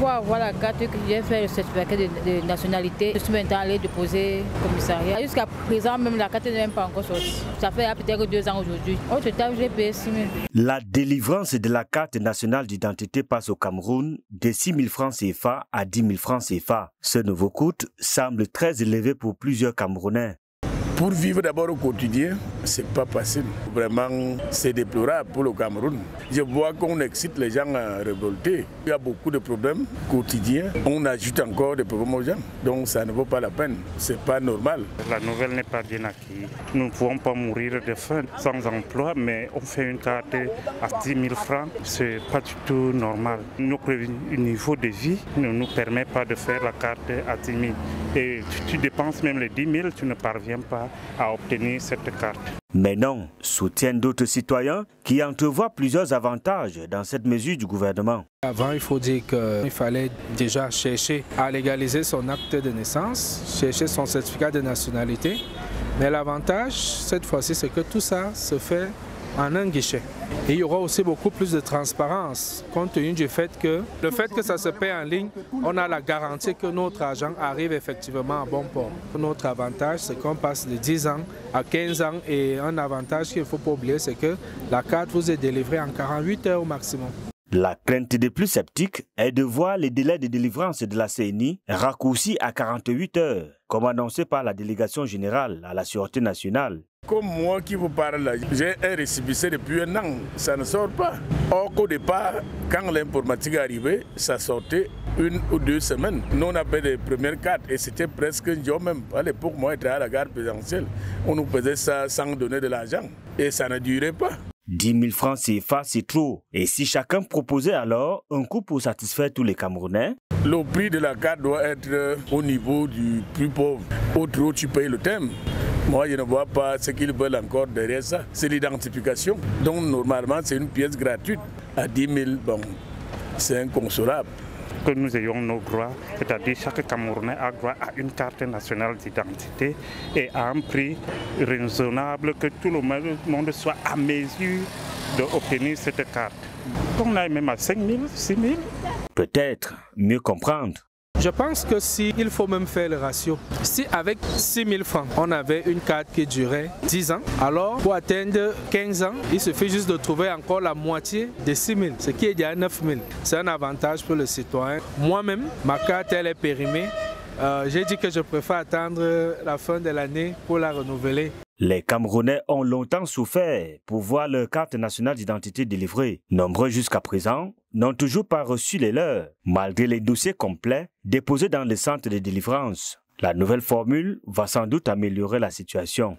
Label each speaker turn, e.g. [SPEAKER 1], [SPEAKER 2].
[SPEAKER 1] Pour avoir la carte que j'ai fait le certificat de nationalité, je suis maintenant allé déposer au commissariat. Jusqu'à présent, même la carte n'est même pas encore sortie. Ça fait peut-être 2 ans aujourd'hui. Au total, j'ai payé 6 000.
[SPEAKER 2] La délivrance de la carte nationale d'identité passe au Cameroun de 6 000 francs CFA à 10 000 francs CFA. Ce nouveau coût semble très élevé pour plusieurs Camerounais.
[SPEAKER 3] Pour vivre d'abord au quotidien, c'est pas facile. Vraiment, c'est déplorable pour le Cameroun. Je vois qu'on excite les gens à révolter. Il y a beaucoup de problèmes quotidiens. On ajoute encore des problèmes aux gens. Donc ça ne vaut pas la peine. C'est pas normal.
[SPEAKER 4] La nouvelle n'est pas bien acquise. Nous ne pouvons pas mourir de faim sans emploi, mais on fait une carte à 10 000 francs. C'est pas du tout normal. Notre niveau de vie ne nous permet pas de faire la carte à 10 000. Et tu dépenses même les 10 000, tu ne parviens pas à obtenir cette carte.
[SPEAKER 2] Mais non, soutiennent d'autres citoyens qui entrevoient plusieurs avantages dans cette mesure du gouvernement.
[SPEAKER 5] Avant, il faut dire qu'il fallait déjà chercher à légaliser son acte de naissance, chercher son certificat de nationalité. Mais l'avantage, cette fois-ci, c'est que tout ça se fait en un guichet. Et il y aura aussi beaucoup plus de transparence, compte tenu du fait que ça se paie en ligne, on a la garantie que notre argent arrive effectivement à bon port. Notre avantage, c'est qu'on passe de 10 ans à 15 ans et un avantage qu'il ne faut pas oublier, c'est que la carte vous est délivrée en 48 heures au maximum.
[SPEAKER 2] La crainte des plus sceptiques est de voir les délais de délivrance de la CENI raccourcis à 48 heures, comme annoncé par la délégation générale à la sûreté nationale.
[SPEAKER 3] Comme moi qui vous parle là, j'ai un récépissé depuis 1 an, ça ne sort pas. Or qu'au départ, quand l'informatique est arrivée, ça sortait 1 ou 2 semaines. Nous on avait des premières cartes et c'était presque un jour même. À l'époque, moi j'étais à la gare présidentielle, on nous faisait ça sans donner de l'argent et ça ne durait pas.
[SPEAKER 2] 10 000 francs CFA, c'est trop. Et si chacun proposait alors un coût pour satisfaire tous les Camerounais?
[SPEAKER 3] Le prix de la carte doit être au niveau du plus pauvre. Autrement, tu payes le thème. Moi, je ne vois pas ce qu'ils veulent encore derrière ça. C'est l'identification. Donc, normalement, c'est une pièce gratuite. À 10 000, bon, c'est inconsolable.
[SPEAKER 4] Que nous ayons nos droits, c'est-à-dire chaque Camerounais a droit à une carte nationale d'identité et à un prix raisonnable, que tout le monde soit à mesure d'obtenir cette carte. On aille même à 5 000, 6 000.
[SPEAKER 2] Peut-être mieux comprendre.
[SPEAKER 5] Je pense que il faut même faire le ratio. Si avec 6 000 francs, on avait une carte qui durait 10 ans, alors pour atteindre 15 ans, il suffit juste de trouver encore la moitié de 6 000, ce qui est déjà 9 000. C'est un avantage pour le citoyen. Moi-même, ma carte, elle est périmée. J'ai dit que je préfère attendre la fin de l'année pour la renouveler.
[SPEAKER 2] Les Camerounais ont longtemps souffert pour voir leur carte nationale d'identité délivrée. Nombreux jusqu'à présent n'ont toujours pas reçu les leurs, malgré les dossiers complets déposés dans les centres de délivrance. La nouvelle formule va sans doute améliorer la situation.